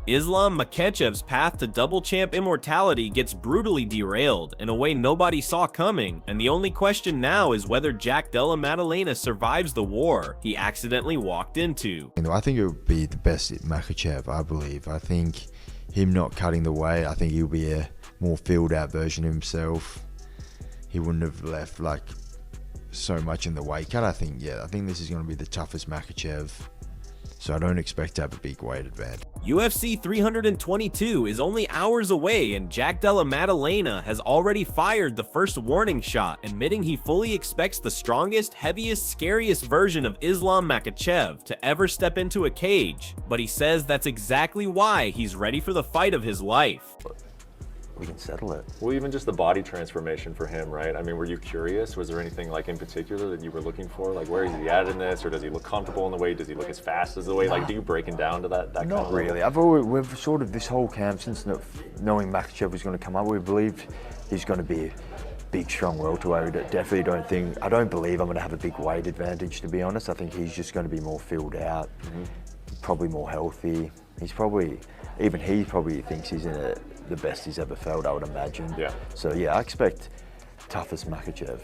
Islam Makhachev's path to double champ immortality gets brutally derailed in a way nobody saw coming, and the only question now is whether Della Maddalena survives the war he accidentally walked into. I think it would be the best Makhachev, I believe. I think him not cutting the weight, I think he'll be a more filled out version of himself. He wouldn't have left like so much in the weight cut. I think this is going to be the toughest Makhachev. So I don't expect to have a big weight advantage. UFC 322 is only hours away, and Della Maddalena has already fired the first warning shot, admitting he fully expects the strongest, heaviest, scariest version of Islam Makhachev to ever step into a cage. But he says that's exactly why he's ready for the fight of his life. We can settle it. Well, even just the body transformation for him, right? I mean, were you curious? Was there anything like in particular that you were looking for? Like, where is he at in this, or does he look comfortable in the weight? Does he look as fast as the weight? Like, do you break him down to that kind Not of really. We've sort of this whole camp since knowing Makhachev was going to come up, we believed he's going to be a big, strong welterweight. I don't believe I'm going to have a big weight advantage, to be honest. I think he's just going to be more filled out, probably more healthy. He probably thinks he's in the best he's ever felt, I would imagine. Yeah. So yeah, I expect toughest Makhachev.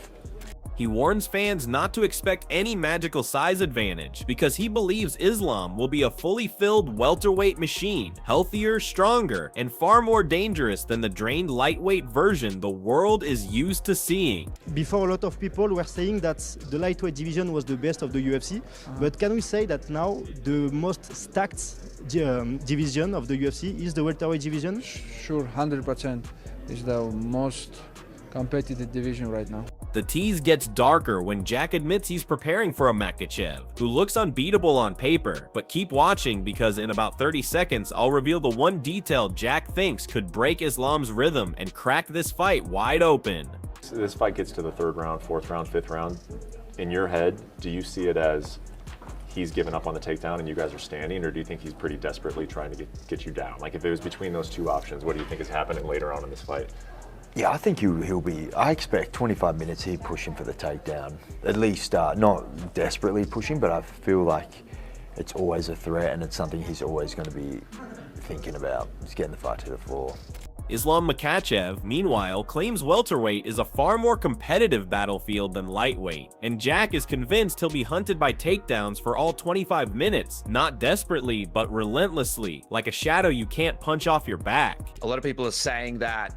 He warns fans not to expect any magical size advantage because he believes Islam will be a fully filled welterweight machine, healthier, stronger, and far more dangerous than the drained lightweight version the world is used to seeing. Before, a lot of people were saying that the lightweight division was the best of the UFC, but can we say that now the most stacked division of the UFC is the welterweight division? Sure, 100%. It's the most competitive division right now. The tease gets darker when Jack admits he's preparing for a Makhachev, who looks unbeatable on paper, but keep watching because in about 30 seconds I'll reveal the one detail Jack thinks could break Islam's rhythm and crack this fight wide open. So this fight gets to the third round, fourth round, fifth round. In your head, do you see it as he's given up on the takedown and you guys are standing, or do you think he's pretty desperately trying to get you down? Like, if it was between those two options, what do you think is happening later on in this fight? Yeah, I think he'll be, I expect 25 minutes he'll push him for the takedown. At least not desperately pushing, but I feel like it's always a threat and it's something he's always going to be thinking about. He's getting the fight to the floor. Islam Makhachev, meanwhile, claims welterweight is a far more competitive battlefield than lightweight, and Jack is convinced he'll be hunted by takedowns for all 25 minutes, not desperately, but relentlessly, like a shadow you can't punch off your back. A lot of people are saying that,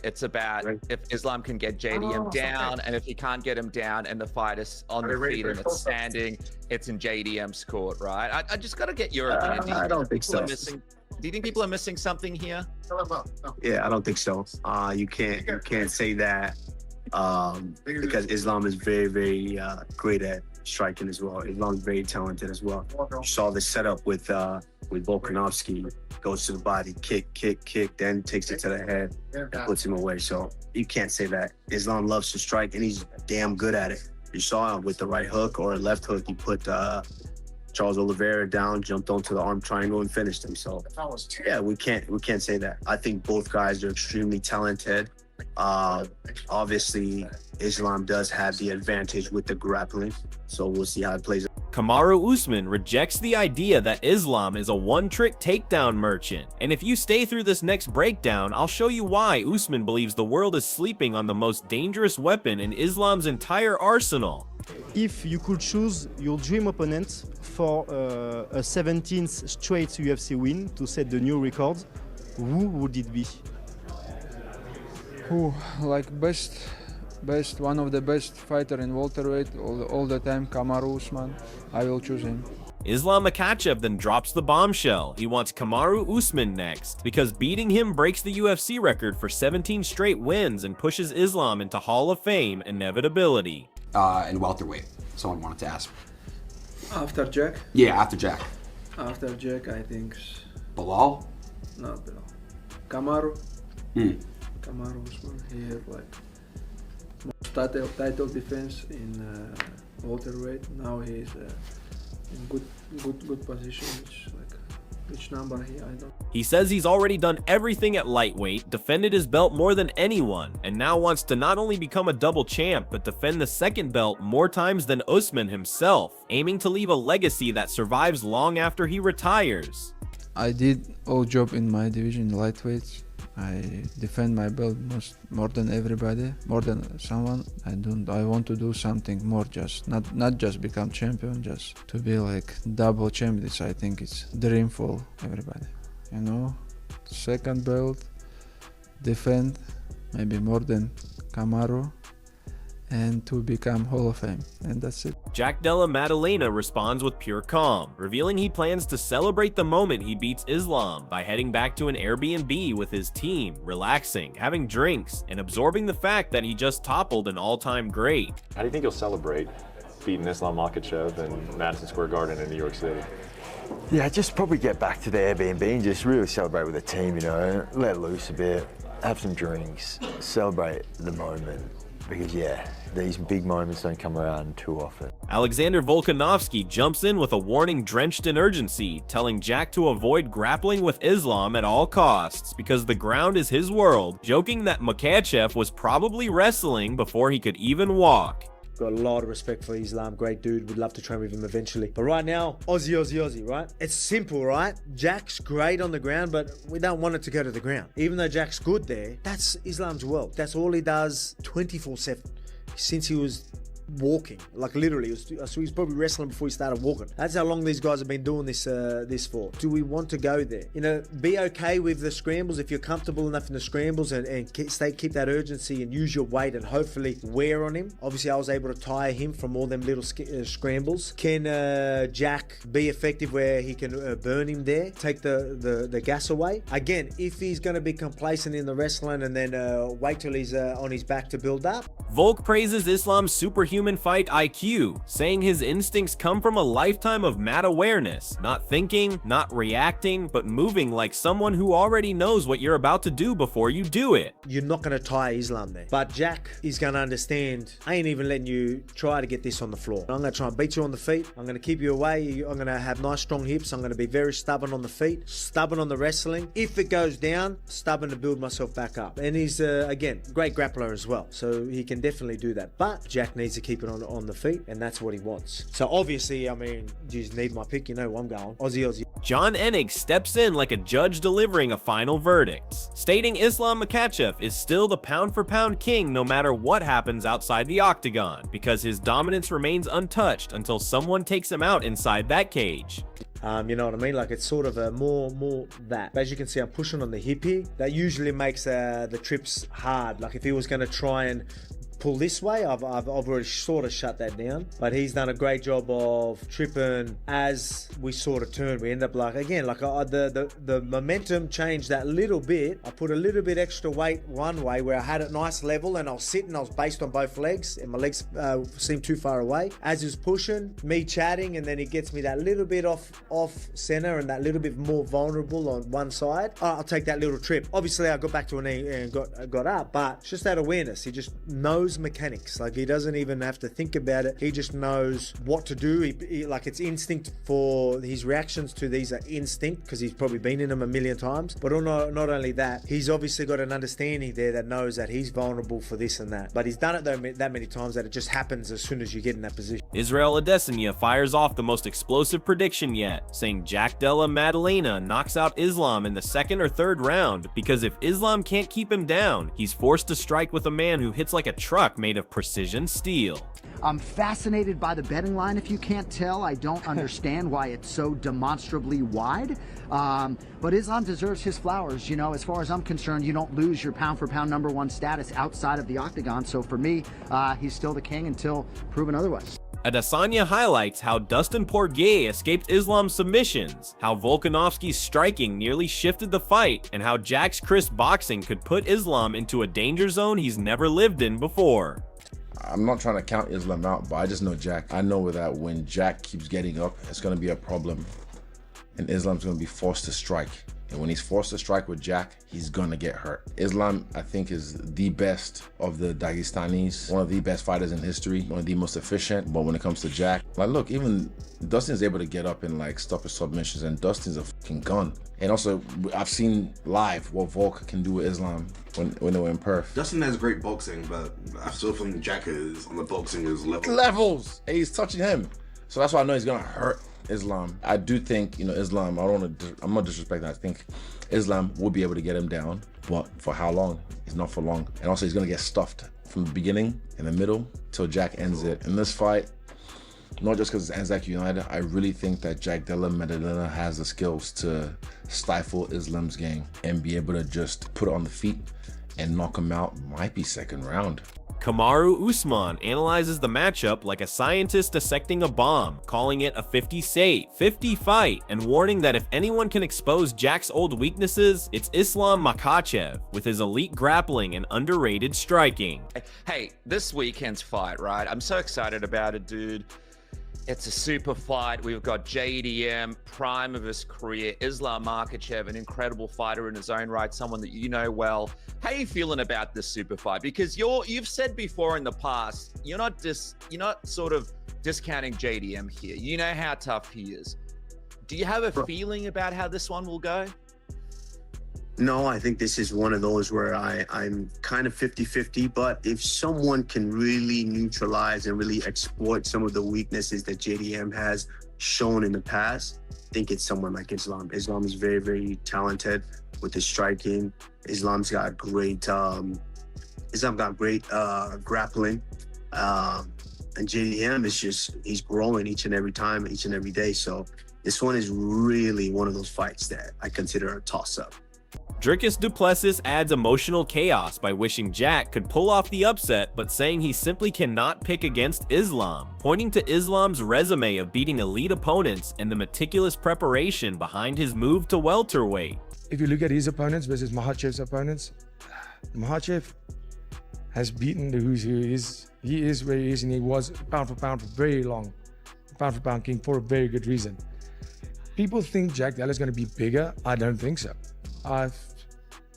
it's about if Islam can get JDM down, and if he can't get him down and the fight is on the feet and it's standing, it's in JDM's court, right? I just got to get your opinion. I don't think so. Do you think people are missing something here? Yeah, I don't think so. You can't say that because Islam is very, very great at striking as well. Islam's very talented as well. You saw the setup with Volkanovski. Goes to the body, kick, then takes it to the head and puts him away. So you can't say that. Islam loves to strike and he's damn good at it. You saw him with the right hook or a left hook. He put Charles Oliveira down, jumped onto the arm triangle and finished him. So yeah, we can't say that. I think both guys are extremely talented. Obviously, Islam does have the advantage with the grappling, so we'll see how it plays out. Kamaru Usman rejects the idea that Islam is a one-trick takedown merchant, and if you stay through this next breakdown, I'll show you why Usman believes the world is sleeping on the most dangerous weapon in Islam's entire arsenal. If you could choose your dream opponent for a 17th straight UFC win to set the new record, who would it be? Who, like best, one of the best fighter in welterweight all the time, Kamaru Usman. I will choose him. Islam Makhachev then drops the bombshell. He wants Kamaru Usman next, because beating him breaks the UFC record for 17 straight wins and pushes Islam into Hall of Fame inevitability. In welterweight, someone wanted to ask. After Jack? Yeah, after Jack. After Jack, I think... Bilal? Not Bilal. Kamaru. Kamaru Usman. He had like most title defense in welterweight. Now he's in good position. Which number I don't. He says he's already done everything at lightweight, defended his belt more than anyone, and now wants to not only become a double champ, but defend the second belt more times than Usman himself, aiming to leave a legacy that survives long after he retires. I did all job in my division, lightweight. I defend my belt more than everybody, more than someone. I want to do something more, just not just become champion, just to be like double champion. I think it's dream for everybody. You know, second belt, defend maybe more than Kamaru, and to become Hall of Fame, and that's it. Jack Della Maddalena responds with pure calm, revealing he plans to celebrate the moment he beats Islam by heading back to an Airbnb with his team, relaxing, having drinks, and absorbing the fact that he just toppled an all-time great. How do you think you'll celebrate beating Islam Makhachev in Madison Square Garden in New York City? Yeah, just probably get back to the Airbnb and just really celebrate with the team, you know, let loose a bit, have some drinks, celebrate the moment. Because yeah, these big moments don't come around too often. Alexander Volkanovski jumps in with a warning drenched in urgency, telling Jack to avoid grappling with Islam at all costs because the ground is his world, joking that Makhachev was probably wrestling before he could even walk. Got a lot of respect for Islam, great dude, would love to train with him eventually. But right now, Aussie, right? It's simple, right? Jack's great on the ground, but we don't want it to go to the ground. Even though Jack's good there, that's Islam's world. That's all he does 24/7 since he was walking, like literally. So he's probably wrestling before he started walking. That's how long these guys have been doing this for. Do we want to go there? You know, be okay with the scrambles if you're comfortable enough in the scrambles and keep that urgency and use your weight and hopefully wear on him. Obviously, I was able to tire him from all them little scrambles. Can Jack be effective where he can burn him there, take the gas away? Again, if he's going to be complacent in the wrestling and then wait till he's on his back to build up. Volk praises Islam's superhuman fight IQ, saying his instincts come from a lifetime of mad awareness, not thinking, not reacting, but moving like someone who already knows what you're about to do before you do it. You're not going to tire Islam there. But Jack is going to understand, I ain't even letting you try to get this on the floor. I'm going to try and beat you on the feet. I'm going to keep you away. I'm going to have nice strong hips. I'm going to be very stubborn on the feet, stubborn on the wrestling. If it goes down, stubborn to build myself back up. And he's, again, great grappler as well. So he can definitely do that. But Jack needs to keep it on the feet, and that's what he wants. So obviously, I mean, you just need my pick. You know where I'm going. Aussie. John Enig steps in like a judge delivering a final verdict, stating Islam Makhachev is still the pound-for-pound king no matter what happens outside the octagon, because his dominance remains untouched until someone takes him out inside that cage. You know what I mean? Like it's sort of a more that. As you can see, I'm pushing on the hip here. That usually makes the trips hard. Like if he was going to try and pull this way, I've already sort of shut that down, but he's done a great job of tripping as we sort of turn. We end up like, again, like the momentum changed that little bit. I put a little bit extra weight one way where I had it nice level and I was sitting, I was based on both legs and my legs seemed too far away. As he was pushing, me chatting, and then he gets me that little bit off center and that little bit more vulnerable on one side. I'll take that little trip. Obviously I got back to a knee and got up, but it's just that awareness. He just knows mechanics. Like he doesn't even have to think about it. He just knows what to do. He like it's instinct. For his reactions to these are instinct because he's probably been in them a million times. But not only that, he's obviously got an understanding there that knows that he's vulnerable for this and that. But he's done it that many times that it just happens as soon as you get in that position. Israel Adesanya fires off the most explosive prediction yet, saying Jack Della Maddalena knocks out Islam in the second or third round because if Islam can't keep him down, he's forced to strike with a man who hits like a truck made of precision steel. I'm fascinated by the betting line. If you can't tell, I don't understand why it's so demonstrably wide. But Islam deserves his flowers. You know, as far as I'm concerned, you don't lose your pound-for-pound #1 status outside of the octagon. So for me, he's still the king until proven otherwise. Adesanya highlights how Dustin Poirier escaped Islam's submissions, how Volkanovski's striking nearly shifted the fight, and how Jack's crisp boxing could put Islam into a danger zone he's never lived in before. I'm not trying to count Islam out, but I just know Jack. I know that when Jack keeps getting up, it's going to be a problem, and Islam's going to be forced to strike. And when he's forced to strike with Jack, he's gonna get hurt. Islam, I think, is the best of the Dagestanis, one of the best fighters in history, one of the most efficient. But when it comes to Jack, like look, even Dustin's able to get up and like stop his submissions, and Dustin's a fucking gun. And also, I've seen live what Volk can do with Islam when they were in Perth. Dustin has great boxing, but I still think Jack is on the boxing level. Levels! And he's touching him. So that's why I know he's gonna hurt Islam. I do think, Islam, I'm not disrespecting. I think Islam will be able to get him down, but for how long? It's not for long. And also he's gonna get stuffed from the beginning, in the middle, till Jack ends it. In this fight, not just because it's Anzac United, I really think that Jack Della Maddalena has the skills to stifle Islam's game and be able to just put it on the feet and knock him out. Might be second round. Kamaru Usman analyzes the matchup like a scientist dissecting a bomb, calling it a 50 fight, and warning that if anyone can expose Jack's old weaknesses, it's Islam Makhachev, with his elite grappling and underrated striking. Hey, this weekend's fight, right? I'm so excited about it, dude. It's a super fight. We've got JDM, prime of his career, Islam Makhachev, an incredible fighter in his own right, someone that you know well. How are you feeling about this super fight? Because you've said before in the past, you're not sort of discounting JDM here. You know how tough he is. Do you have a feeling about how this one will go? No, I think this is one of those where I'm kind of 50-50, but if someone can really neutralize and really exploit some of the weaknesses that JDM has shown in the past, I think it's someone like Islam. Islam is very, very talented with his striking. Islam's got great grappling. And JDM is he's growing each and every time, each and every day. So this one is really one of those fights that I consider a toss-up. Dricus Du Plessis adds emotional chaos by wishing Jack could pull off the upset, but saying he simply cannot pick against Islam, pointing to Islam's resume of beating elite opponents and the meticulous preparation behind his move to welterweight. If you look at his opponents versus Makhachev's opponents, Makhachev has beaten the who's who. He is where he is, and he was pound for pound for very long, pound for pound king for a very good reason. People think Jack Della is going to be bigger. I don't think so. I've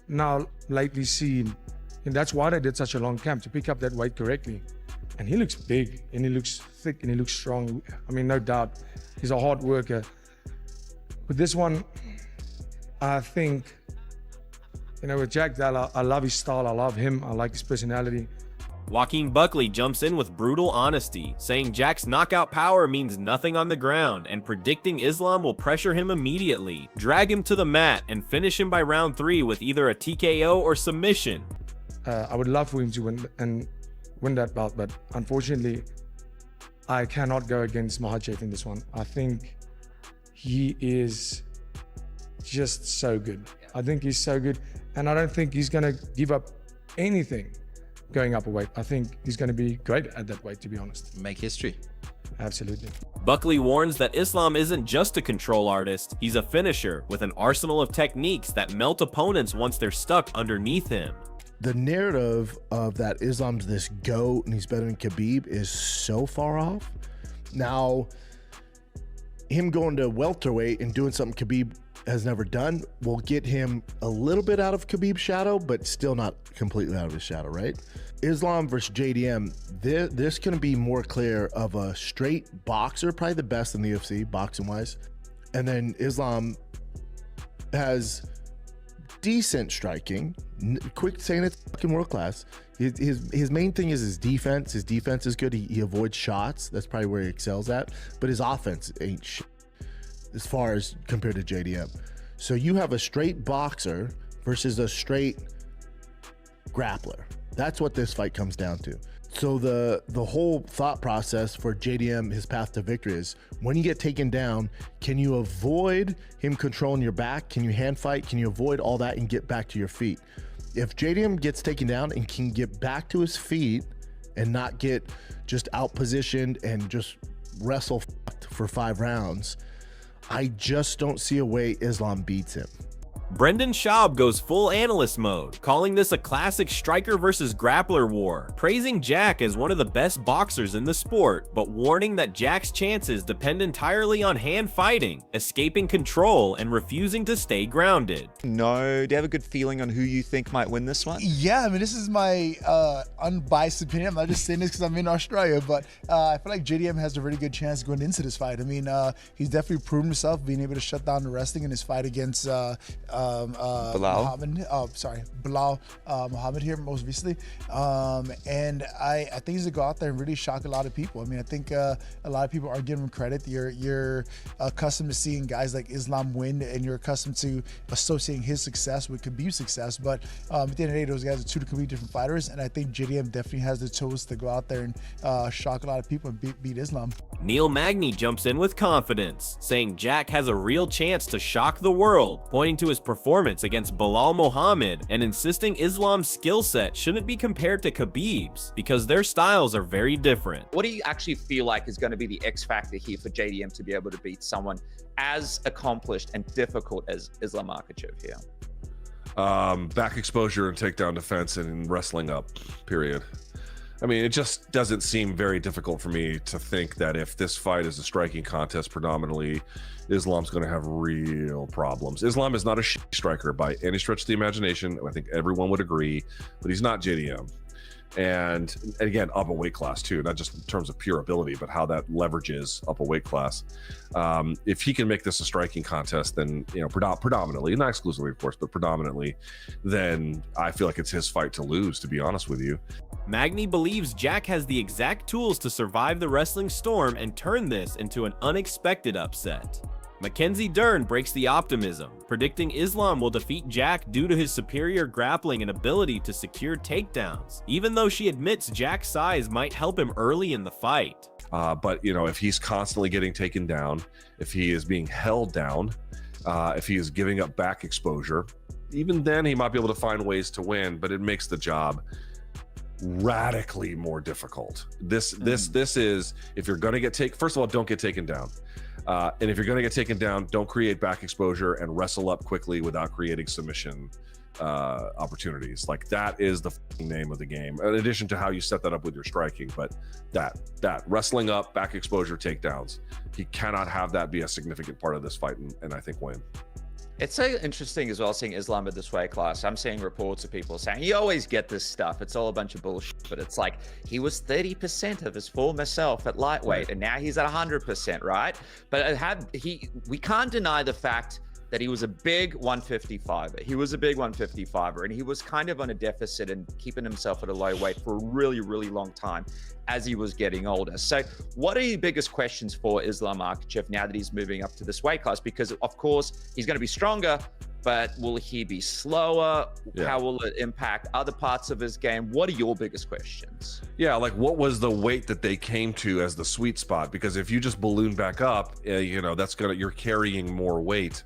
now lately seen, and that's why they did such a long camp, to pick up that weight correctly. And he looks big, and he looks thick, and he looks strong. I mean, no doubt, he's a hard worker. But this one, I think, with Jack Della, I love his style, I love him, I like his personality. Joaquin Buckley jumps in with brutal honesty, saying Jack's knockout power means nothing on the ground, and predicting Islam will pressure him immediately, drag him to the mat, and finish him by round 3 with either a TKO or submission. I would love for him to win that belt, but unfortunately, I cannot go against Makhachev in this one. I think he is just so good. I think he's so good, and I don't think he's going to give up anything going up a weight. I think he's going to be great at that weight, to be honest. Make history. Absolutely. Buckley warns that Islam isn't just a control artist, he's a finisher with an arsenal of techniques that melt opponents once they're stuck underneath him. The narrative of that Islam's this GOAT and he's better than Khabib is so far off. Now, him going to welterweight and doing something Khabib has never done will get him a little bit out of Khabib's shadow, but still not completely out of his shadow, right? Islam versus JDM, this can be more clear of a straight boxer, probably the best in the UFC, boxing-wise. And then Islam has decent striking, quick saying it's fucking world class. His main thing is his defense. His defense is good. He avoids shots. That's probably where he excels at. But his offense ain't shit as far as compared to JDM. So you have a straight boxer versus a straight grappler. That's what this fight comes down to. So the whole thought process for JDM, his path to victory is when you get taken down, can you avoid him controlling your back? Can you hand fight? Can you avoid all that and get back to your feet? If JDM gets taken down and can get back to his feet and not get just out positioned and just wrestle for 5 rounds, I just don't see a way Islam beats him. Brendan Shaub goes full analyst mode, calling this a classic striker versus grappler war, praising Jack as one of the best boxers in the sport, but warning that Jack's chances depend entirely on hand fighting, escaping control, and refusing to stay grounded. No, do you have a good feeling on who you think might win this one? Yeah, I mean, this is my unbiased opinion. I'm not just saying this because I'm in Australia, but I feel like JDM has a really good chance going into this fight. I mean, he's definitely proven himself being able to shut down the wrestling in his fight against Bilal. Bilal Muhammad here most recently. And I think he's going to go out there and really shock a lot of people. I mean, I think a lot of people aren't giving him credit. You're accustomed to seeing guys like Islam win, and you're accustomed to associating his success with Khabib's success. But at the end of the day, those guys are two completely different fighters, and I think JDM definitely has the tools to go out there and shock a lot of people and beat Islam. Neil Magny jumps in with confidence, saying Jack has a real chance to shock the world, pointing to his performance against Bilal Muhammad and insisting Islam's skill set shouldn't be compared to Khabib's because their styles are very different. What do you actually feel like is going to be the X factor here for JDM to be able to beat someone as accomplished and difficult as Islam Makhachev here? Back exposure and takedown defense and wrestling up, period. I mean, it just doesn't seem very difficult for me to think that if this fight is a striking contest predominantly, Islam's going to have real problems. Islam is not a striker by any stretch of the imagination. I think everyone would agree, but he's not JDM. And again, up a weight class too, not just in terms of pure ability, but how that leverages up a weight class. If he can make this a striking contest, then, you know, predominantly, not exclusively of course, but predominantly, then I feel like it's his fight to lose, to be honest with you. Magny believes Jack has the exact tools to survive the wrestling storm and turn this into an unexpected upset. Mackenzie Dern breaks the optimism, predicting Islam will defeat Jack due to his superior grappling and ability to secure takedowns, even though she admits Jack's size might help him early in the fight. But, you know, if he's constantly getting taken down, if he is being held down, if he is giving up back exposure, even then he might be able to find ways to win, but it makes the job radically more difficult. This is, if you're going to get first of all, don't get taken down. And if you're going to get taken down, don't create back exposure and wrestle up quickly without creating submission opportunities. Like, that is the name of the game, in addition to how you set that up with your striking. But that wrestling up, back exposure, takedowns, he cannot have that be a significant part of this fight and I think win. It's so interesting as well seeing Islam at this weight class. I'm seeing reports of people saying, you always get this stuff, it's all a bunch of bullshit, but it's like, he was 30% of his former self at lightweight, and now he's at 100%, right? But we can't deny the fact that he was a big 155er. He was a big 155er, and he was kind of on a deficit and keeping himself at a low weight for a really, really long time as he was getting older. So what are your biggest questions for Islam Makhachev now that he's moving up to this weight class? Because of course he's going to be stronger, but will he be slower? Yeah. How will it impact other parts of his game? What are your biggest questions? Yeah, like, what was the weight that they came to as the sweet spot? Because if you just balloon back up, you know, you're carrying more weight.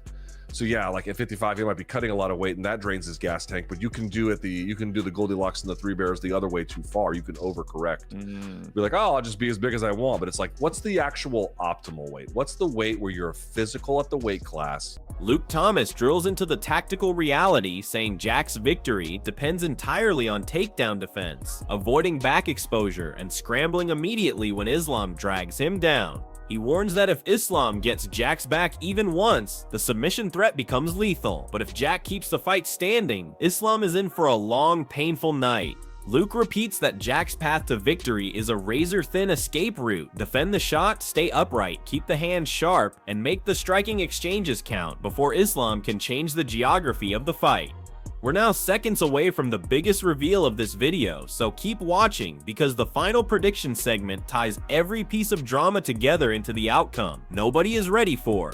So yeah, like at 55, he might be cutting a lot of weight, and that drains his gas tank. But you can do the Goldilocks and the Three Bears the other way too far. You can overcorrect. Be like, oh, I'll just be as big as I want. But it's like, what's the actual optimal weight? What's the weight where you're physical at the weight class? Luke Thomas drills into the tactical reality, saying Jack's victory depends entirely on takedown defense, avoiding back exposure, and scrambling immediately when Islam drags him down. He warns that if Islam gets Jack's back even once, the submission threat becomes lethal. But if Jack keeps the fight standing, Islam is in for a long, painful night. Luke repeats that Jack's path to victory is a razor-thin escape route. Defend the shot, stay upright, keep the hands sharp, and make the striking exchanges count before Islam can change the geography of the fight. We're now seconds away from the biggest reveal of this video, so keep watching because the final prediction segment ties every piece of drama together into the outcome nobody is ready for.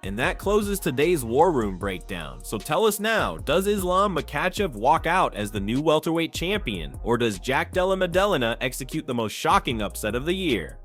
And that closes today's War Room breakdown, so tell us now, does Islam Makhachev walk out as the new welterweight champion, or does Jack Della Maddalena execute the most shocking upset of the year?